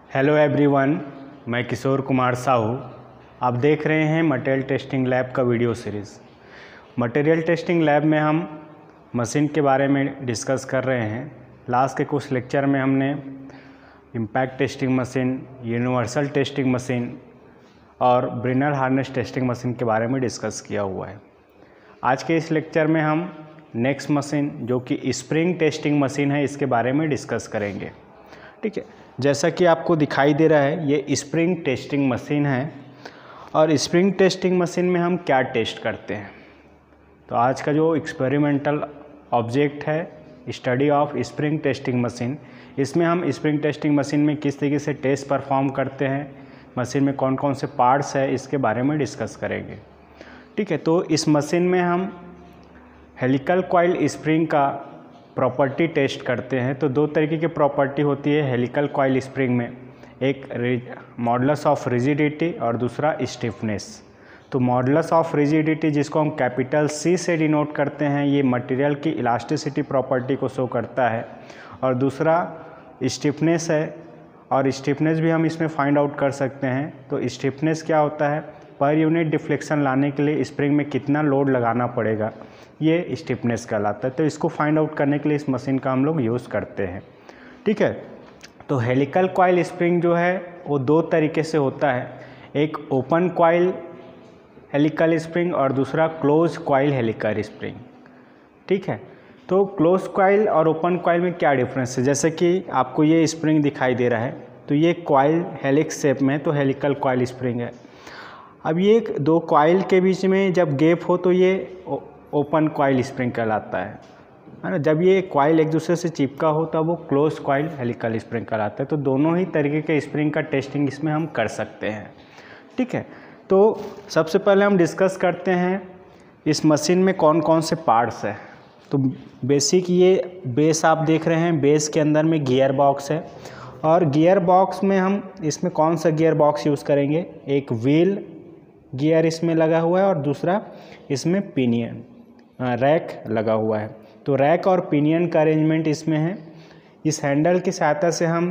Hello everyone, मैं किशोर कुमार साहू। आप देख रहे हैं मटेरियल टेस्टिंग लैब का video series. Material testing lab में हम मशीन के बारे में डिस्कस कर रहे हैं। लास्ट के कुछ लेक्चर में हमने impact testing machine, universal testing machine और ब्रिनर हार्नेस टेस्टिंग मशीन के बारे में डिस्कस किया हुआ है। आज के इस लेक्चर में हम नेक्स्ट मशीन जो कि स्प्रिंग टेस्टिंग मशीन है, इसके बारे में डिस्कस करेंगे। ठीक है, जैसा कि आपको दिखाई दे रहा है ये स्प्रिंग टेस्टिंग मशीन है। और स्प्रिंग टेस्टिंग मशीन में हम क्या टेस्ट करते हैं, तो आज का जो एक्सपेरिमेंटल ऑब्जेक्ट है study of spring testing machine, इसमें हम स्प्रिंग टेस्टिंग मशीन में किस तरीके से टेस्ट परफॉर्म करते हैं, मशीन में कौन कौन से पार्ट्स है, इसके बारे में डिस्कस करेंगे। ठीक है, तो इस मशीन में हम हेलिकल कॉइल स्प्रिंग का प्रॉपर्टी टेस्ट करते हैं। तो दो तरीके की प्रॉपर्टी होती है हेलिकल कॉइल स्प्रिंग में, एक मॉडुलस ऑफ रिजिडिटी और दूसरा स्टिफनेस। तो मॉडुलस ऑफ रिजिडिटी, जिसको हम कैपिटल C से डिनोट करते हैं, ये मटेरियल की इलास्टिसिटी प्रॉपर्टी को शो करता है। और दूसरा स्टिफनेस है, और स्टिफनेस भी हम इसमें फाइंड आउट कर सकते हैं। तो स्टिफनेस क्या होता है, पर यूनिट डिफ्लेक्शन लाने के लिए स्प्रिंग में कितना लोड लगाना पड़ेगा, ये स्टिफनेस कहलाता है। तो इसको फाइंड आउट करने के लिए इस मशीन का हम लोग यूज़ करते हैं। ठीक है, तो हेलिकल कॉइल स्प्रिंग जो है वो दो तरीके से होता है, एक ओपन कॉइल हेलिकल स्प्रिंग और दूसरा क्लोज कॉइल हेलिकल स्प्रिंग। ठीक है, तो क्लोज कॉइल और ओपन कॉइल में क्या डिफरेंस है, जैसे कि आपको ये स्प्रिंग दिखाई दे रहा है, तो ये कॉइल हेलिक्स शेप में, तो हेलिकल कॉइल स्प्रिंग है। अब ये दो कॉइल के बीच में जब गैप हो तो ये ओपन कॉइल स्प्रिंग कहलाता है ना। जब ये कॉइल एक दूसरे से चिपका हो तब वो क्लोज कॉइल हेलिकल स्प्रिंग कहलाता है। तो दोनों ही तरीके के स्प्रिंग का टेस्टिंग इसमें हम कर सकते हैं। ठीक है, तो सबसे पहले हम डिस्कस करते हैं इस मशीन में कौन कौन से पार्ट्स है। तो बेसिक ये बेस आप देख रहे हैं, बेस के अंदर में गियर बॉक्स है। और गियर बॉक्स में हम इसमें कौन सा गियर बॉक्स यूज़ करेंगे, एक व्हील गियर इसमें लगा हुआ है और दूसरा इसमें पिनियन रैक लगा हुआ है। तो रैक और पिनियन का अरेंजमेंट इसमें है। इस हैंडल की सहायता से हम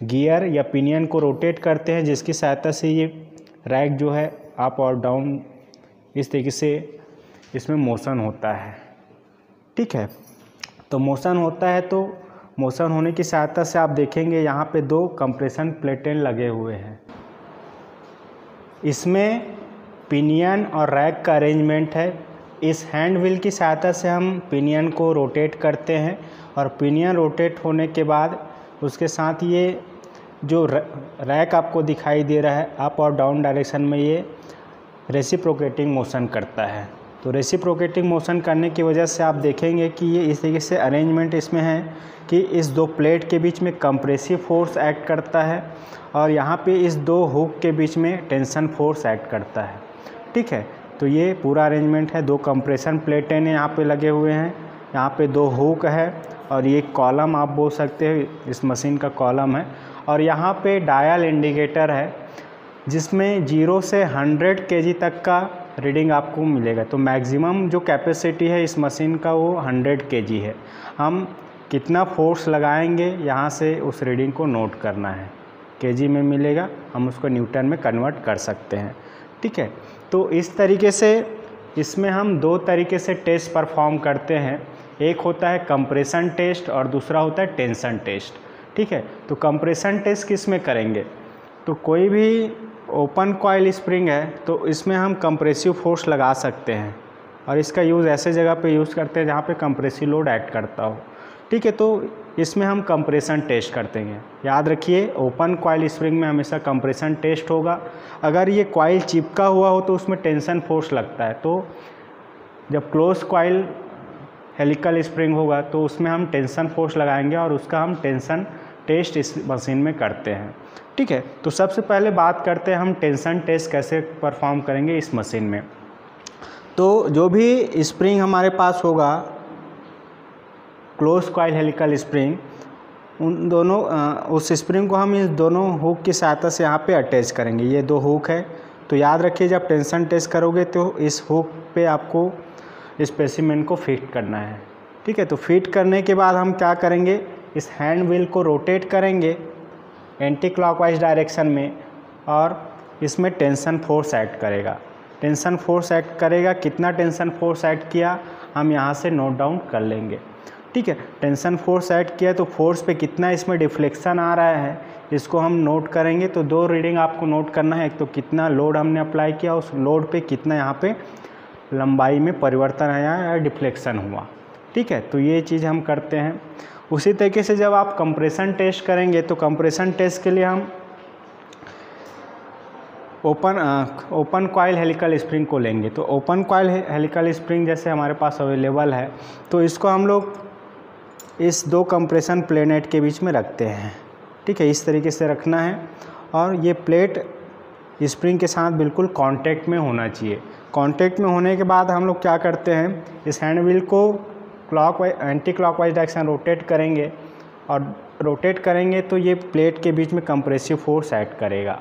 गियर या पिनियन को रोटेट करते हैं, जिसकी सहायता से ये रैक जो है अप और डाउन इस तरीके से इसमें मोशन होता है। ठीक है, तो मोशन होता है, तो मोशन होने की सहायता से आप देखेंगे यहाँ पे दो कंप्रेशन प्लेटें लगे हुए हैं। इसमें पिनियन और रैक का अरेंजमेंट है। इस हैंड व्हील की सहायता से हम पिनियन को रोटेट करते हैं, और पिनियन रोटेट होने के बाद उसके साथ ये जो रैक आपको दिखाई दे रहा है अप और डाउन डायरेक्शन में, ये रेसिप्रोकेटिंग मोशन करता है। तो रेसिप्रोकेटिंग मोशन करने की वजह से आप देखेंगे कि ये इस तरीके से अरेंजमेंट इसमें है कि इस दो प्लेट के बीच में कंप्रेसिव फोर्स एक्ट करता है, और यहाँ पे इस दो हुक के बीच में टेंशन फोर्स एक्ट करता है। ठीक है, तो ये पूरा अरेंजमेंट है। दो कंप्रेशन प्लेटें यहाँ पे लगे हुए हैं, यहाँ पे दो हुक है, और ये कॉलम आप बोल सकते हैं, इस मशीन का कॉलम है। और यहाँ पे डायल इंडिकेटर है, जिसमें 0 से 100 kg तक का रीडिंग आपको मिलेगा। तो मैक्सिमम जो कैपेसिटी है इस मशीन का वो 100 kg है। हम कितना फोर्स लगाएंगे यहाँ से उस रीडिंग को नोट करना है, केजी में मिलेगा, हम उसको न्यूटन में कन्वर्ट कर सकते हैं। ठीक है, तो इस तरीके से इसमें हम दो तरीके से टेस्ट परफॉर्म करते हैं, एक होता है कंप्रेशन टेस्ट और दूसरा होता है टेंशन टेस्ट। ठीक है, तो कंप्रेशन टेस्ट किस में करेंगे, तो कोई भी ओपन कॉइल स्प्रिंग है तो इसमें हम कंप्रेसिव फोर्स लगा सकते हैं, और इसका यूज़ ऐसे जगह पे यूज़ करते हैं जहाँ पे कंप्रेसिव लोड एक्ट करता हो। ठीक है, तो इसमें हम कंप्रेशन टेस्ट करते हैं। याद रखिए, ओपन कॉइल स्प्रिंग में हमेशा कंप्रेशन टेस्ट होगा। अगर ये कॉइल चिपका हुआ हो तो उसमें टेंशन फोर्स लगता है। तो जब क्लोज कॉइल हेलिकल स्प्रिंग होगा तो उसमें हम टेंशन फोर्स लगाएंगे, और उसका हम टेंशन टेस्ट इस मशीन में करते हैं। ठीक है, तो सबसे पहले बात करते हैं हम टेंशन टेस्ट कैसे परफॉर्म करेंगे इस मशीन में। तो जो भी स्प्रिंग हमारे पास होगा, क्लोज कॉइल हेलिकल स्प्रिंग, उन दोनों उस स्प्रिंग को हम इस दोनों हुक की सहायता से यहाँ पे अटैच करेंगे। ये दो हुक है, तो याद रखिए जब टेंशन टेस्ट करोगे तो इस हुक पे आपको स्पेसिमेन को फिट करना है। ठीक है, तो फिट करने के बाद हम क्या करेंगे, इस हैंड व्हील को रोटेट करेंगे एंटी क्लॉकवाइज डायरेक्शन में और इसमें टेंशन फोर्स ऐड करेगा। टेंशन फोर्स ऐड करेगा, कितना टेंशन फोर्स ऐड किया हम यहाँ से नोट डाउन कर लेंगे। ठीक है, टेंशन फोर्स ऐड किया तो फोर्स पे कितना इसमें डिफ्लेक्शन आ रहा है इसको हम नोट करेंगे। तो 2 रीडिंग आपको नोट करना है, एक तो कितना लोड हमने अप्लाई किया, उस लोड पे कितना यहाँ पे लंबाई में परिवर्तन आया या डिफ्लेक्शन हुआ। ठीक है, तो ये चीज़ हम करते हैं। उसी तरीके से जब आप कंप्रेशन टेस्ट करेंगे तो कंप्रेशन टेस्ट के लिए हम ओपन कॉइल हेलिकल स्प्रिंग को लेंगे। तो ओपन कॉइल हेलिकल स्प्रिंग जैसे हमारे पास अवेलेबल है तो इसको हम लोग इस 2 कंप्रेशन प्लेनेट के बीच में रखते हैं। ठीक है, इस तरीके से रखना है और ये प्लेट स्प्रिंग के साथ बिल्कुल कांटेक्ट में होना चाहिए। कांटेक्ट में होने के बाद हम लोग क्या करते हैं, इस हैंड व्हील को एंटी क्लॉकवाइज डायरेक्शन रोटेट करेंगे और रोटेट करेंगे तो ये प्लेट के बीच में कंप्रेसिव फोर्स ऐड करेगा।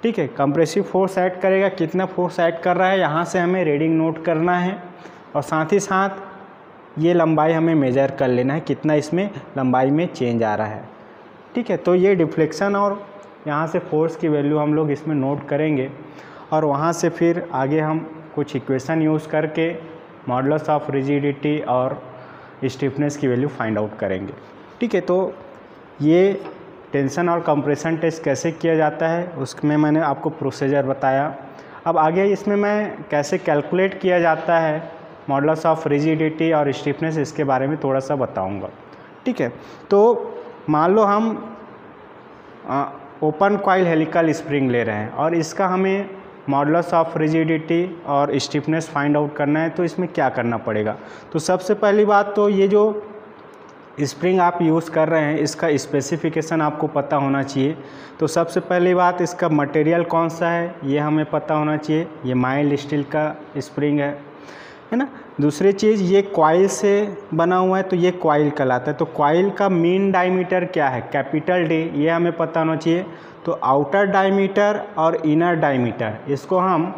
ठीक है, कंप्रेसिव फोर्स ऐड करेगा, कितना फोर्स ऐड कर रहा है यहाँ से हमें रीडिंग नोट करना है और साथ ही साथ ये लंबाई हमें मेजर कर लेना है, कितना इसमें लंबाई में चेंज आ रहा है। ठीक है, तो ये डिफ्लेक्शन और यहाँ से फोर्स की वैल्यू हम लोग इसमें नोट करेंगे और वहाँ से फिर आगे हम कुछ इक्वेशन यूज़ करके मॉडुलस ऑफ रिजिडिटी और स्टिफनेस की वैल्यू फाइंड आउट करेंगे। ठीक है, तो ये टेंशन और कंप्रेशन टेस्ट कैसे किया जाता है उसमें मैंने आपको प्रोसीजर बताया। अब आगे इसमें मैं कैसे कैलकुलेट किया जाता है मॉडुलस ऑफ रिजिडिटी और स्टिफनेस, इसके बारे में थोड़ा सा बताऊंगा। ठीक है, तो मान लो हम ओपन कॉइल हेलिकल स्प्रिंग ले रहे हैं और इसका हमें मॉडुलस ऑफ रिजिडिटी और स्टिफनेस फाइंड आउट करना है। तो इसमें क्या करना पड़ेगा, तो सबसे पहली बात तो ये जो स्प्रिंग आप यूज़ कर रहे हैं इसका स्पेसिफिकेशन आपको पता होना चाहिए। तो सबसे पहली बात इसका मटेरियल कौन सा है ये हमें पता होना चाहिए। ये माइल्ड स्टील का स्प्रिंग है ना। दूसरी चीज़ ये कॉइल से बना हुआ है तो ये कॉइल कहलाता है। तो कॉइल का मीन डायमीटर क्या है, कैपिटल डी, ये हमें पता होना चाहिए। तो आउटर डायमीटर और इनर डायमीटर इसको हम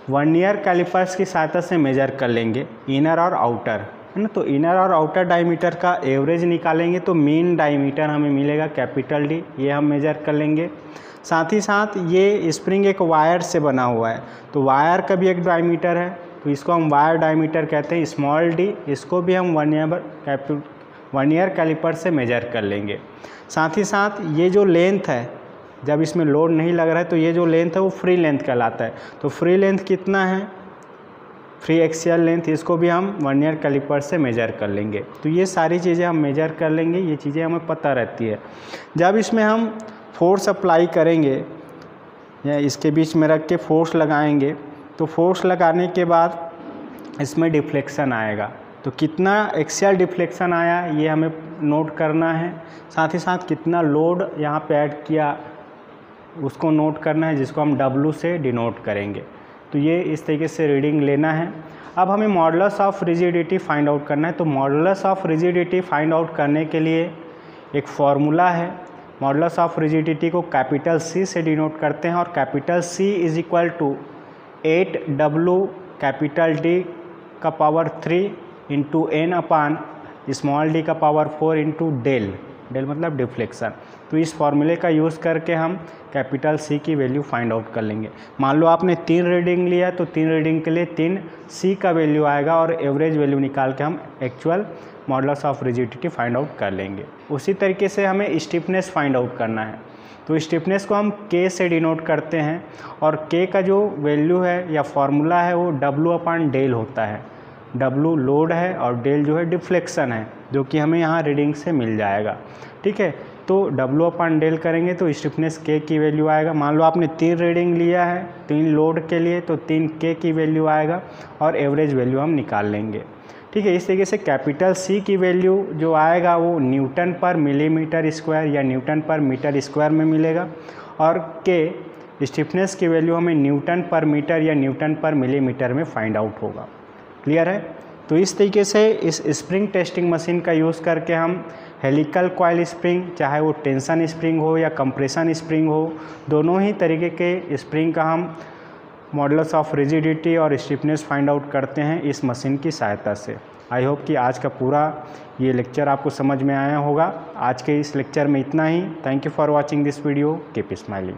वर्नियर कैलिपर्स की सहायता से मेजर कर लेंगे, इनर और आउटर है ना। तो इनर और आउटर डायमीटर का एवरेज निकालेंगे तो मीन डायमीटर हमें मिलेगा कैपिटल डी, ये हम मेजर कर लेंगे। साथ ही साथ ये स्प्रिंग एक वायर से बना हुआ है तो वायर का भी एक डायमीटर है तो इसको हम वायर डायमीटर कहते हैं, स्मॉल डी, इसको भी हम वर्नियर कैलिपर से मेजर कर लेंगे। साथ ही साथ ये जो लेंथ है, जब इसमें लोड नहीं लग रहा है तो ये जो लेंथ है वो फ्री लेंथ कहलाता है। तो फ्री लेंथ कितना है, फ्री एक्सियल लेंथ, इसको भी हम वर्नियर कैलिपर से मेजर कर लेंगे। तो ये सारी चीज़ें हम मेजर कर लेंगे, ये चीज़ें हमें पता रहती है। जब इसमें हम फोर्स अप्लाई करेंगे या इसके बीच में रख के फोर्स लगाएंगे तो फोर्स लगाने के बाद इसमें डिफ्लेक्शन आएगा। तो कितना एक्सियल डिफ्लेक्शन आया ये हमें नोट करना है। साथ ही साथ कितना लोड यहाँ पे ऐड किया उसको नोट करना है, जिसको हम W से डिनोट करेंगे। तो ये इस तरीके से रीडिंग लेना है। अब हमें modulus of rigidity find out करना है। तो modulus of rigidity find out करने के लिए एक फॉर्मूला है। मॉडुलस ऑफ रिजिडिटी को कैपिटल C से डिनोट करते हैं और capital C is equal to 8W capital D का power 3 into N upon small d का पावर 4 इंटू डेल मतलब डिफ्लेक्शन। तो इस फॉर्मूले का यूज़ करके हम कैपिटल C की वैल्यू फाइंड आउट कर लेंगे। मान लो आपने 3 रीडिंग लिया तो 3 रीडिंग के लिए 3 C का वैल्यू आएगा और एवरेज वैल्यू निकाल के हम actual modulus of rigidity find out कर लेंगे। उसी तरीके से हमें स्टिफनेस फाइंड आउट करना है। तो स्टिफनेस को हम K से डिनोट करते हैं और K का जो वैल्यू है या फॉर्मूला है वो W अपान डेल होता है। W लोड है और डेल जो है डिफ्लेक्शन है, जो कि हमें यहाँ रीडिंग से मिल जाएगा। ठीक है, तो W अपान डेल करेंगे तो स्टिफनेस K की वैल्यू आएगा। मान लो आपने 3 रीडिंग लिया है 3 लोड के लिए तो 3 K की वैल्यू आएगा और एवरेज वैल्यू हम निकाल लेंगे। ठीक है, इस तरीके से कैपिटल C की वैल्यू जो आएगा वो न्यूटन पर मिलीमीटर स्क्वायर या न्यूटन पर मीटर स्क्वायर में मिलेगा और K स्टिफनेस की वैल्यू हमें न्यूटन पर मीटर या न्यूटन पर मिलीमीटर में फाइंड आउट होगा। क्लियर है। तो इस तरीके से इस स्प्रिंग टेस्टिंग मशीन का यूज़ करके हम हेलिकल कॉइल स्प्रिंग, चाहे वो टेंशन स्प्रिंग हो या कंप्रेशन स्प्रिंग हो, दोनों ही तरीके के स्प्रिंग का हम मॉडुलस ऑफ रिजिडिटी और स्टिफनेस फाइंड आउट करते हैं इस मशीन की सहायता से। आई होप कि आज का पूरा ये लेक्चर आपको समझ में आया होगा। आज के इस लेक्चर में इतना ही। Thank you for watching this video. Keep smiling.